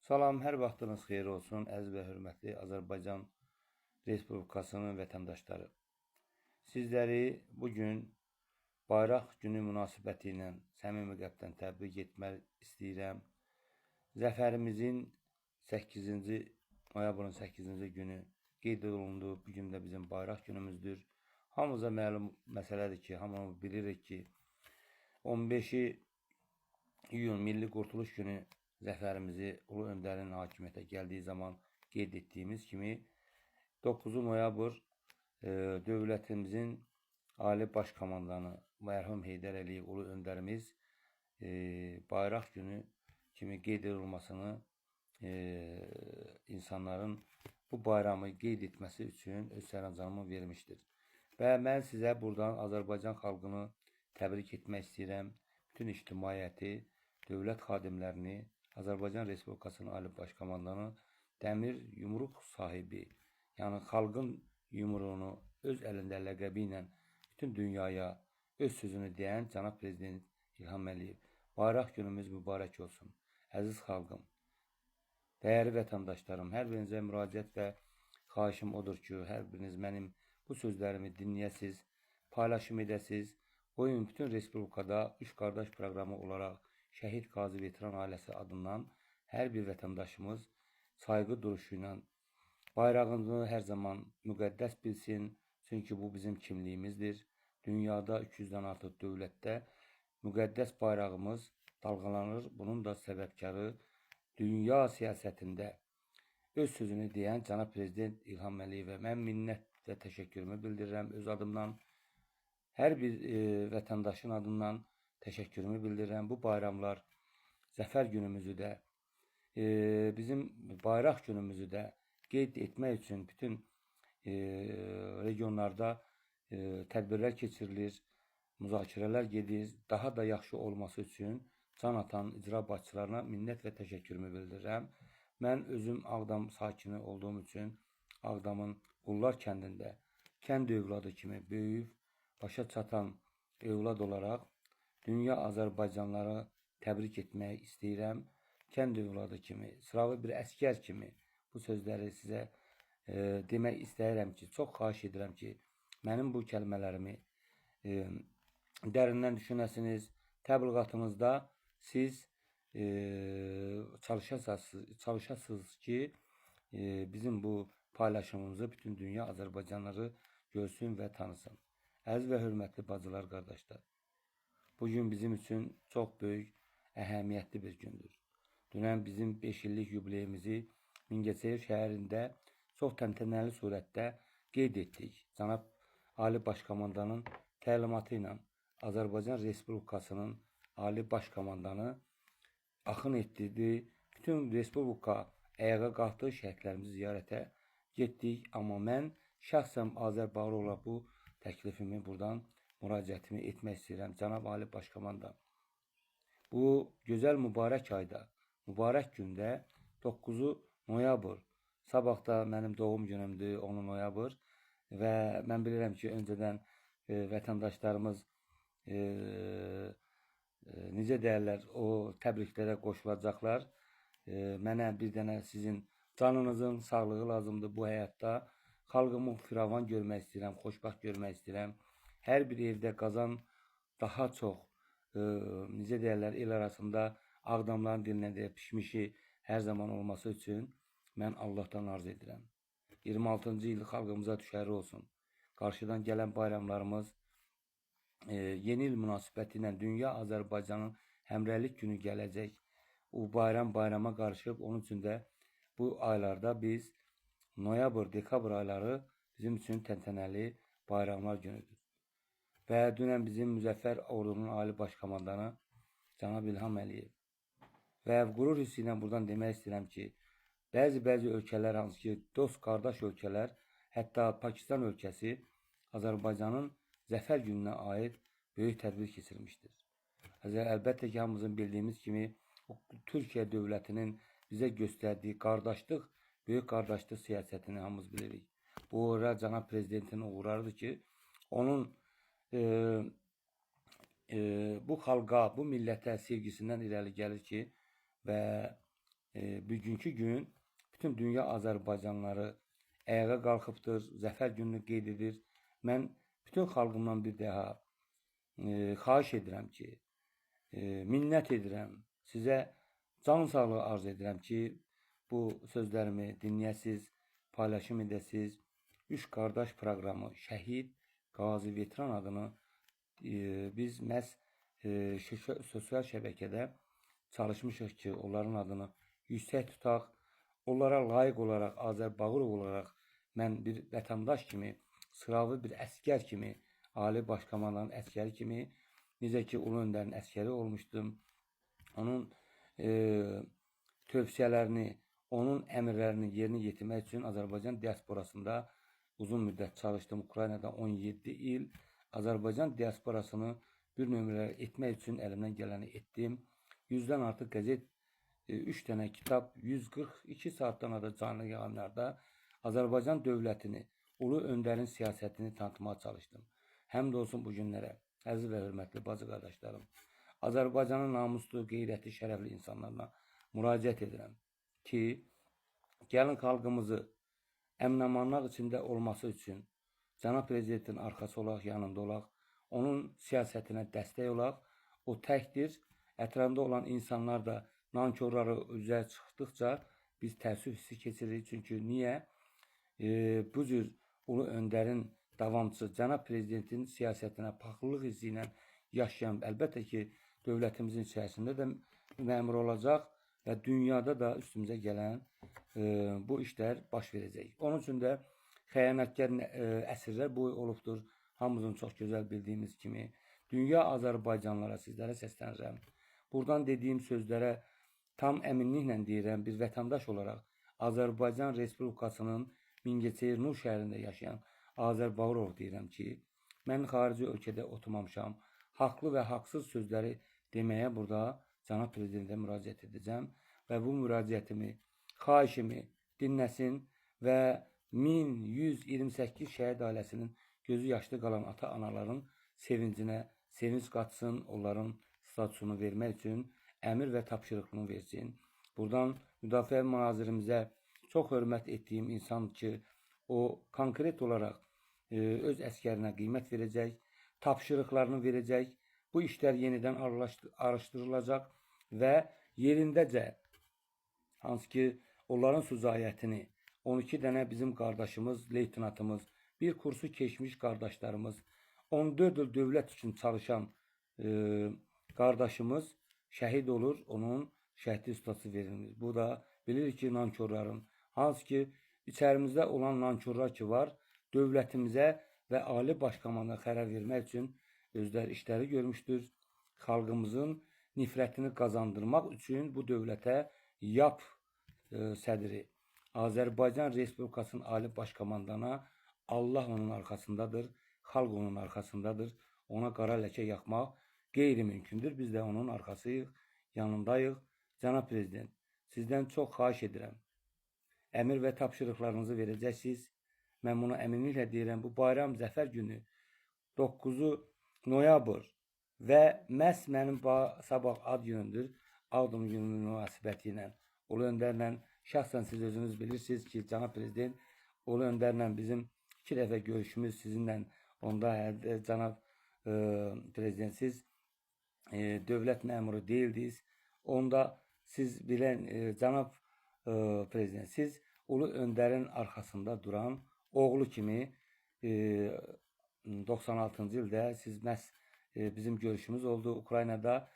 Salam, hər vaxtınız xeyir olsun, əziz və hörmətli Azərbaycan Respublikasının vətəndaşları. Sizləri bugün Bayraq günü münasibəti ilə səmimi qəlbdən təbrik etmək istəyirəm. Zəfərimizin 8-ci, noyabrın 8-ci günü qeyd olundu. Bugün də bizim bayraq günümüzdür. Hamımıza məlum məsələdir ki, hamımız bilirik ki, 15-i iyun Milli Qurtuluş günü zəfərimizi Ulu Öndərin hakimiyyətə gəldiyi zaman qeyd etdiyimiz kimi 9 noyabr dövlətimizin Ali Baş Komandanı mərhum Heydər Əliyev Ulu Öndərimiz bayraq günü kimi qeyd olunmasını insanların bu bayramı qeyd etməsi üçün öz sərəncamını vermişdir. Və mən sizə buradan Azərbaycan xalqını təbrik etmək istəyirəm. Bütün ictimaiyyəti, dövlət xadimlərini, Azərbaycan Respublikasının Ali Baş Komandanı, dəmir yumruq sahibi, yəni xalqın yumruğunu öz əlində ləqəbi ilə bütün dünyaya öz sözünü deyən cənab Prezident İlham Əliyev. Bayraq günümüz mübarək olsun. Əziz xalqım, dəyərli vətəndaşlarım, hər birinizə müraciət və xahişim odur ki, hər biriniz mənim bu sözlərimi dinləyəsiz, paylaşım edəsiz. Qoyun bütün Respublikada Üç Qardaş proqramı olaraq Şəhid Qazi Veteran ailəsi adından hər bir vətəndaşımız sayğı duruşu ilə bayrağını hər zaman müqəddəs bilsin. Çünki bu bizim kimliyimizdir. Dünyada 200-dən artıq dövlətdə müqəddəs bayrağımız dalğalanır. Bunun da səbəbkarı dünya siyasətində öz sözünü deyən cənab Prezident İlham Əliyevə mən minnət və təşəkkürümü bildirirəm öz adımdan. Hər bir vətəndaşın adından təşəkkürümü bildirirəm. Bu bayramlar zəfər günümüzü də, bizim bayraq günümüzü də qeyd etmək üçün bütün regionlarda tədbirlər keçirilir, müzakirələr gedir. Daha da yaxşı olması üçün can atan icra başçılarına minnət və təşəkkürümü bildirirəm. Mən özüm Ağdam sakini olduğum üçün Ağdamın Qullar kəndində kənd övladı kimi böyüyüb, başa çatan övlad olaraq dünya Azərbaycanları təbrik etmək istəyirəm. Kənd övladı kimi, sıravi bir əskər kimi bu sözləri sizə demək istəyirəm ki, çox xahiş edirəm ki, mənim bu kəlmələrimi dərindən düşünəsiniz. Təbliğatınızda siz çalışasınız ki, bizim bu paylaşımımızı bütün dünya Azərbaycanları görsün və tanısın. Əziz və hörmətli bacılar, qardaşlar, bugün bizim üçün çox böyük, əhəmiyyətli bir gündür. Dünən bizim 5 illik yubileyimizi Mingəçevir şəhərində çox təntənəli surətdə qeyd etdik. Cənab Ali Baş Komandanın təlimatı ilə Azərbaycan Respublikasının Ali Baş Komandanı axın etdirdi. Bütün Respublika ayağa qalxdı, şəhidlərimizi ziyarətə getdik. Amma mən şəxsən Azərbaycanla bu təklifimi buradan müraciətimi etmək istəyirəm. Cənab Ali Baş Komandan, bu gözəl mübarək ayda, mübarək gündə 9 noyabr, sabah da mənim doğum günümdür, 10 noyabr və mən bilirəm ki, öncədən vətəndaşlarımız necə deyərlər, o təbriklərə qoşulacaqlar. Mənə bir dənə sizin canınızın sağlığı lazımdır bu həyatda. Xalqımı firavan görmək istəyirəm, xoşbaxt görmək istəyirəm. Hər bir evdə qazan daha çox, necə deyərlər, el arasında Ağdamların dilinə deyə pişmişi hər zaman olması üçün mən Allahdan arz edirəm. 26-cı il xalqımıza düşərli olsun. Qarşıdan gələn bayramlarımız yeni il münasibəti ilə Dünya Azərbaycanın həmrəylik günü gələcək. O bayram bayrama qarışıb, onun üçün də bu aylarda biz noyabr, dekabr ayları bizim üçün təntənəli bayramlar günüdür. Və dünən bizim Müzəffər Ordunun Ali Baş Komandanı cənab İlham Əliyev və qürur hissi ilə buradan demək istəyirəm ki, bəzi ölkələr, hansı ki, dost, qardaş ölkələr, hətta Pakistan ölkəsi Azərbaycanın zəfər gününə aid böyük tədbir keçirmişdir. Əlbəttə ki, hamımızın bildiyimiz kimi, Türkiyə dövlətinin bizə göstərdiyi qardaşlıq, böyük qardaşlıq siyasətini hamımız bilirik. Bu uğurlar cənab Prezidentin uğurlarıdır ki, onun bu xalqa, bu millətə sevgisindən irəli gəlir ki, və bugünkü gün bütün dünya Azərbaycanlıları ayağa qalxıbdır, zəfər gününü qeyd edir. Mən bütün xalqımdan bir daha xahiş edirəm ki, minnət edirəm, sizə can sağlığı arz edirəm ki, bu sözlərimi dinləyəsiz, paylaşım edəsiz. Üç qardaş proqramı, şəhid, qazi, veteran adını biz məhz sosial şəbəkədə çalışmışıq ki, onların adını yüksək tutaq. Onlara layiq olaraq, Azərbağırov olaraq mən bir vətəndaş kimi, sıravi bir əsgər kimi, Ali Başkomandanın əsgəri kimi, necə ki, Ulu Öndərin əsgəri olmuşdum. Onun tövsiyələrini, onun əmrlərini yerinə yetirmək üçün Azərbaycan diasporasında uzun müddət çalışdım. Ukraynada 17 il Azərbaycan diasporasını bir nömrələr etmək üçün əlimdən gələni etdim. 100-dən artıq qəzet, 3 dənə kitab, 142 saatdan da canlı yayımlarda Azərbaycan dövlətini, Ulu Öndərin siyasətini tanıtmaya çalışdım. Həmd olsun bu günlərə, əziz və hörmətli bacı qardaşlarım. Azərbaycanın namuslu, qeyrətli, şərəfli insanlarına müraciət edirəm ki, gəlin xalqımızı əmin-amanlıq içində olması üçün Cənab Prezidentin arxası olaq, yanında olaq, onun siyasətinə dəstək olaq. O təkdir. Ətrafında olan insanlar da nankörləri üzə çıxdıqca biz təəssüf hissi keçiririk. Çünki niyə? Bu cür Ulu Öndərin davamçısı Cənab Prezidentin siyasətinə paxıllıq hissi ilə yaşayan, əlbəttə ki, dövlətimizin içərisində də məmur olacaq və dünyada da üstümüzə gələn bu işlər baş verəcək. Onun üçün də xəyanətkar əsrlər boyu olubdur. Hamımızın çox gözəl bildiyimiz kimi. Dünya Azərbaycanlılara, sizlərə səslənirəm. Buradan dediyim sözlərə tam əminliklə deyirəm, bir vətəndaş olaraq Azərbaycan Respublikasının Mingəçevir Nur şəhərində yaşayan Azərbağırov deyirəm ki, mən xarici ölkədə oturmamışam. Haqlı və haqsız sözləri deməyə burada Cənab Prezidentə müraciət edəcəm və bu müraciətimi, xahişimi dinləsin və 1128 şəhid ailəsinin gözü yaşlı qalan ata-anaların sevincinə sevinç qatsın, onların statusunu vermək üçün əmir və tapşırıqını versin. Buradan Müdafiə Nazirimizə çox hörmət etdiyim insan ki, o konkret olaraq öz əskərinə qiymət verəcək, tapşırıqlarını verəcək, bu işlər yenidən araşdırılacaq və yerindəcə, hansı ki, onların süzayətini 12 dənə bizim qardaşımız, leytinatımız, bir kursu keçmiş qardaşlarımız, 14 il dövlət üçün çalışan qardaşımız şəhid olur, onun şəhidlik ustası verilir. Bu da bilir ki, nankörlərin, hansı ki, içərimizdə olan nankörlər ki var, dövlətimizə və Ali Başkomanda xərər vermək üçün özləri işləri görmüşdür. Xalqımızın nifrətini qazandırmaq üçün bu dövlətə yap sədri Azərbaycan Respublikasının Ali Başkomandana Allah onun arxasındadır, xalq onun arxasındadır. Ona qara ləkə yaxmaq qeyri-mümkündür. Biz də onun arxasıyıq, yanındayıq. Cənab Prezident, sizdən çox xahiş edirəm. Əmir və tapşırıqlarınızı verəcəksiniz. Mən bunu əminliklə deyirəm. Bu bayram zəfər günü 9 noyabr və məhz mənim sabah ad günümdür. Adım günü münasibəti ilə Ulu Öndərlə şəxsən siz özünüz bilirsiniz ki, Cənab Prezident Ulu Öndərlə bizim 2 dəfə görüşümüz sizinlə, onda Cənab Prezident, siz dövlət məmuru deyildiniz. Onda siz bilən Cənab Prezident, siz Ulu Öndərin arxasında duran oğlu kimi 96-cı ildə siz məhz bizim görüşümüz oldu Ukraynada.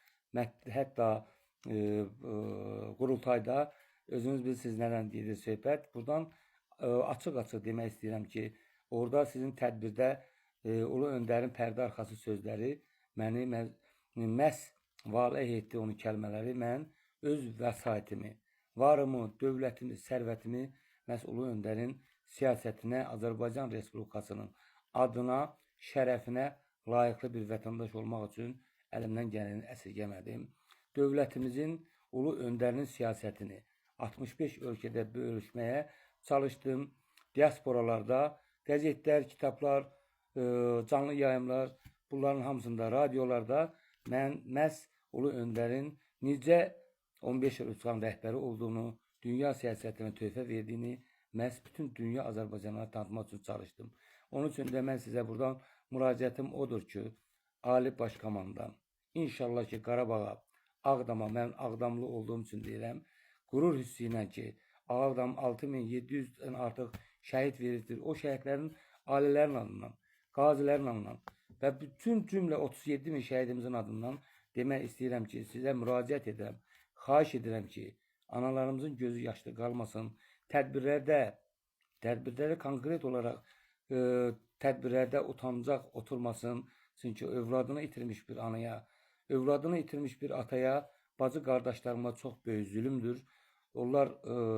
Hətta qurultayda özünüz bilirsiniz nədən deyir söhbət. Buradan açıq-açıq demək istəyirəm ki, orada sizin tədbirdə Ulu Öndərin pərdə arxası sözləri məni məhz valeh etdi, onun kəlmələri. Mən öz vəsaitimi, varımı, dövlətimi, sərvətimi məhz Ulu Öndərin siyasətinə, Azərbaycan Respublikasının adına, şərəfinə layiqli bir vətəndaş olmaq üçün əlimdən gələni əsirgəmədim. Dövlətimizin Ulu Öndərinin siyasətini 65 ölkədə bölüşməyə çalışdım. Diasporalarda qəzetlər, kitablar, canlı yayımlar, bunların hamısında, radiolarda mən məhz Ulu Öndərin necə 15 il Özkan rəhbəri olduğunu, dünya siyasətinə töhfə verdiyini məhz bütün dünya Azərbaycanlara tanıtmaq üçün çalışdım. Onun üçün də mən sizə buradan müraciətim odur ki, Ali Baş Komandan, İnşallah ki, Qarabağa, Ağdama, mən Ağdamlı olduğum üçün deyirəm, qürur hissi ilə ki, Ağdam 6700-dən artıq şəhid verildir. O şəhidlərin ailələrin adından, qazilərin adından və bütün cümlə 37 min şəhidimizin adından demək istəyirəm ki, sizə müraciət edirəm, xahiş edirəm ki, analarımızın gözü yaşlı qalmasın. Tədbirlərdə konkret olaraq tədbirlərdə utancaq oturmasın. Çünki övladını itirmiş bir anaya, övladını itirmiş bir ataya, bacı qardaşlarıma çox böyük zülümdür. Onlar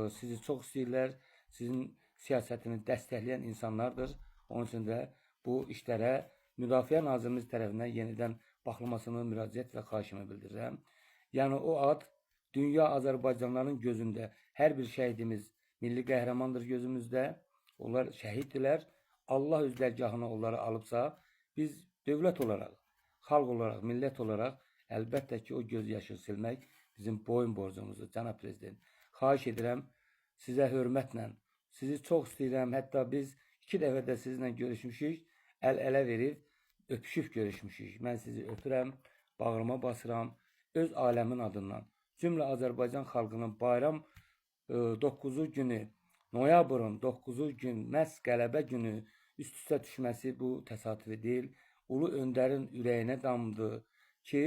sizi çox istəyirlər, sizin siyasətini dəstəkləyən insanlardır. Onun üçün də bu işlərə Müdafiə Nazirimiz tərəfindən yenidən baxılmasını müraciət və xahişimi bildirirəm. Yəni o ad dünya Azərbaycanlıların gözündə hər bir şəhidimiz milli qəhrəmandır gözümüzdə. Onlar şəhiddirlər. Allah öz dərgahına onları alıbsa, biz dövlət olaraq, xalq olaraq, millət olaraq əlbəttə ki, o göz yaşı silmək bizim boyun borcumuzdur, cənab prezident. Xahiş edirəm, sizə hörmətlə, sizi çox istəyirəm. Hətta biz 2 dəfə də sizinlə görüşmüşük, əl-ələ verib, öpüşüb görüşmüşük. Mən sizi öpürəm, bağrıma basıram, öz aləmin adından. Cümlə Azərbaycan xalqının bayram 9-cu günü, noyabrın 9-cu gün, məhz qələbə günü üst-üstə düşməsi bu təsadüfi deyil. Ulu öndərin ürəyinə damdı ki,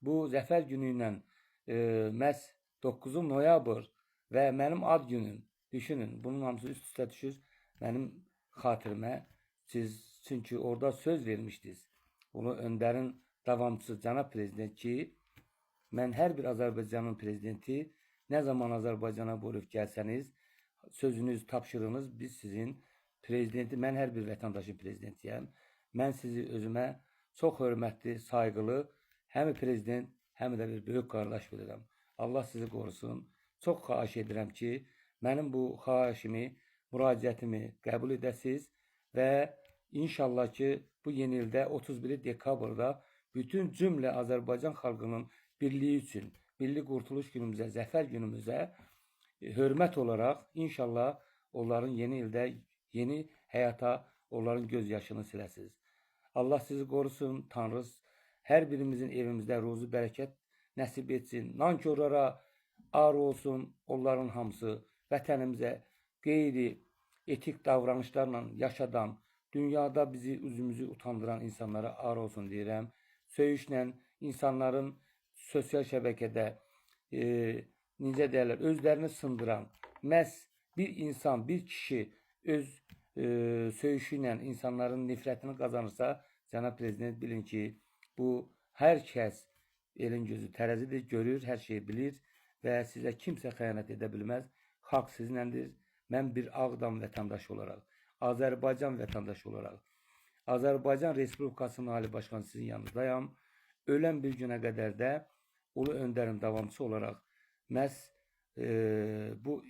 bu zəfər günü ilə məhz 9 noyabr və mənim ad günüm, düşünün, bunun hamısı üst-üstə düşür mənim xatirimə. Siz çünki orada söz vermişdiniz. Ulu öndərin davamçısı cənab prezident ki, mən hər bir Azərbaycanın prezidenti, nə zaman Azərbaycana buyurub gəlsəniz, sözünüz, tapşırığınız, biz sizin prezidenti, mən hər bir vətəndaşın prezidentiyəm. Mən sizi özümə çox hörmətli, sayğılı, həm prezident, həm də bir böyük qardaş bilirəm. Allah sizi qorusun. Çox xahiş edirəm ki, mənim bu xahişimi, müraciətimi qəbul edəsiniz və inşallah ki, bu yeni ildə 31 dekabrda bütün cümlə Azərbaycan xalqının birliyi üçün, milli qurtuluş günümüzə, zəfər günümüzə hörmət olaraq inşallah onların yeni ildə, yeni həyata onların göz yaşını siləsiniz. Allah sizi qorusun, Tanrı hər birimizin evimizdə ruzu bərəkət nəsib etsin. Nankorlara ar olsun, onların hamısı vətənimizə qeyri-etik davranışlarla yaşadan, dünyada bizi, üzümüzü utandıran insanlara ar olsun deyirəm. Söyüşlə insanların sosial şəbəkədə necə deyirlər, özlərini sındıran, məhz bir insan, bir kişi öz söyüşü ilə insanların nifrətini qazanırsa, cənab prezident bilin ki, bu hər kəs elin gözü tərəzidir, görür, hər şeyi bilir və sizə kimsə xəyanət edə bilməz. Xalq sizinlədir. Mən bir Ağdam vətəndaşı olaraq, Azərbaycan vətəndaşı olaraq, Azərbaycan Respublikasının Ali Başkanı sizin yanınızdayam. Ölən bir günə qədər də Ulu Öndərin davamçısı olaraq məhz bu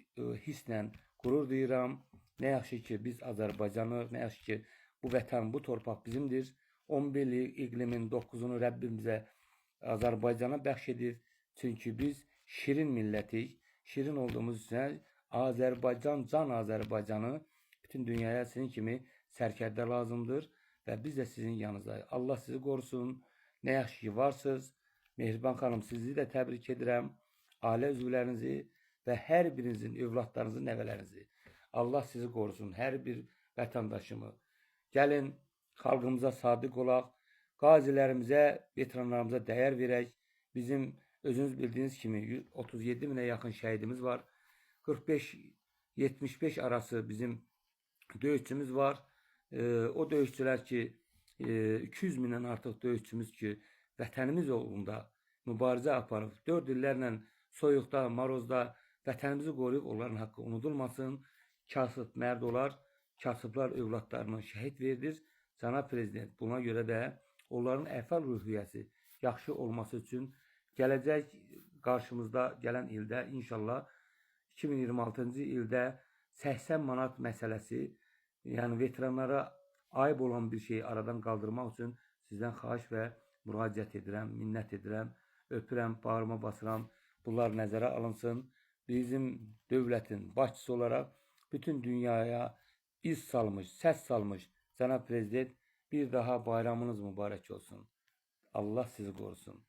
hisslə qürur duyuram. Nə yaxşı ki, biz Azərbaycanıq, nə yaxşı ki, bu vətən, bu torpaq bizimdir. 11 iqlimin 9-unu Rəbbimizə Azərbaycana bəxş edir. Çünki biz şirin millətik. Şirin olduğumuz üçün Azərbaycan, can Azərbaycanı bütün dünyaya sizin kimi sərkərdə lazımdır və biz də sizin yanınızdayıq. Allah sizi qorusun. Nə yaxşı ki, varsınız. Mehriban xanım, sizi də təbrik edirəm. Ailə üzvlərinizi və hər birinizin övladlarınızı, nəvələrinizi. Allah sizi qorusun. Hər bir vətəndaşımı. Gəlin, xalqımıza sadiq olaq. Qazilərimizə, veteranlarımıza dəyər verək. Bizim özünüz bildiyiniz kimi 37 minə yaxın şəhidimiz var. 45-75 arası bizim döyüşçümüz var. O döyüşçülər ki, 200 mindən artıq döyüşçümüz ki, vətənimiz uğrunda mübarizə aparıb, 4 illərlə soyuqda, marozda vətənimizi qoruyub, onların haqqı unudulmasın. Kasıb mərd olar, kasıblar övladlarını şəhid verdir. Cənab prezident, buna görə də onların əhval ruhiyyəsi yaxşı olması üçün gələcək qarşımızda gələn ildə inşallah 2026-cı ildə 80 manat məsələsi, yəni veteranlara ayıb olan bir şeyi aradan qaldırmaq üçün sizdən xahiş və müraciət edirəm, minnət edirəm, öpürəm, bağrıma basıram. Bunlar nəzərə alınsın. Bizim dövlətin başçısı olaraq bütün dünyaya iz salmış, səs salmış cənab prezident, bir daha bayramınız mübarək olsun. Allah sizi qorusun.